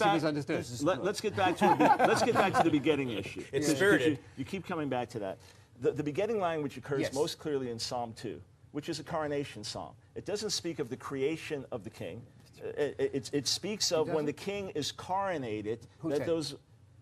misunderstood. Let's get back to the begetting issue. It's spirited. You keep coming back to that. The begetting language occurs Yes. most clearly in Psalm 2, which is a coronation psalm. It doesn't speak of the creation of the king. It speaks of when the king is coronated.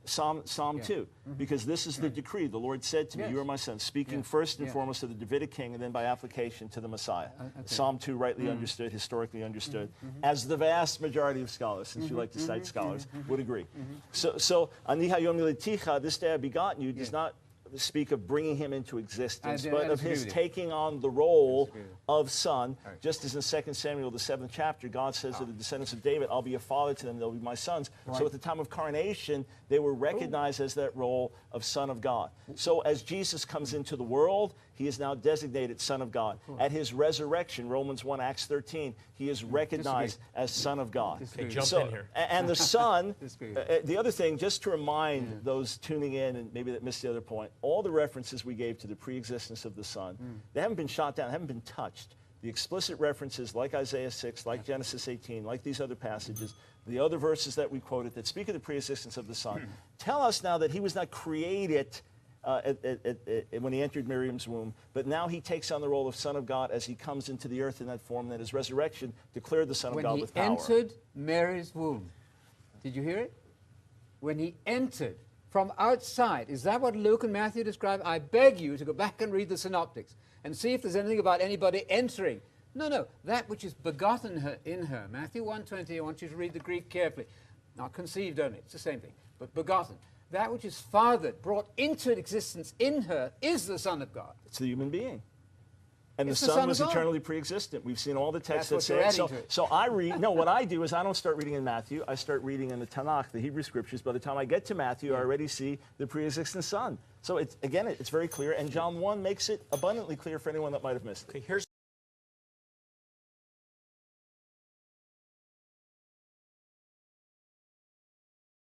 Psalm 2, because this is the decree. The Lord said to me, "You are my son," speaking first and foremost to the Davidic king, and then by application to the Messiah. Psalm 2, rightly understood, historically understood, as the vast majority of scholars, since you like to cite scholars, would agree. So, "Ani hayom yilidticha," this day I begotten you, does not speak of bringing him into existence, but of his taking on the role of son, just as in 2 Samuel, the 7th chapter, God says to the descendants of David, "I'll be a father to them, they'll be my sons." So at the time of coronation, they were recognized as that role of son of God. So as Jesus comes into the world, he is now designated son of God. At his resurrection, Romans 1, Acts 13, he is recognized as son of God. Okay, jump in here. And the son, the other thing, just to remind those tuning in and maybe that missed the other point, all the references we gave to the preexistence of the Son, they haven't been shot down, haven't been touched. The explicit references like Isaiah 6, like Genesis 18, like these other passages, the other verses that we quoted that speak of the preexistence of the Son, tell us now that he was not created when he entered Miriam's womb, but now he takes on the role of Son of God as he comes into the earth in that form, and that his resurrection declared the Son of God with power. When he entered Mary's womb, did you hear it? When he entered from outside. Is that what Luke and Matthew describe? I beg you to go back and read the synoptics and see if there's anything about anybody entering. No, that which is begotten in her. Matthew 1:20, I want you to read the Greek carefully. Not conceived only, it's the same thing, but begotten. That which is fathered, brought into existence in her, is the Son of God. It's the human being. And It's the the Son Son was of God. eternally pre-existent. We've seen all the texts that That's say what it. you're adding to it. So I read, no, what I do is I don't start reading in Matthew. I start reading in the Tanah, the Hebrew Scriptures. By the time I get to Matthew, I already see the pre-existent Son. So, it's very clear. And John 1 makes it abundantly clear for anyone that might have missed it. Okay, here's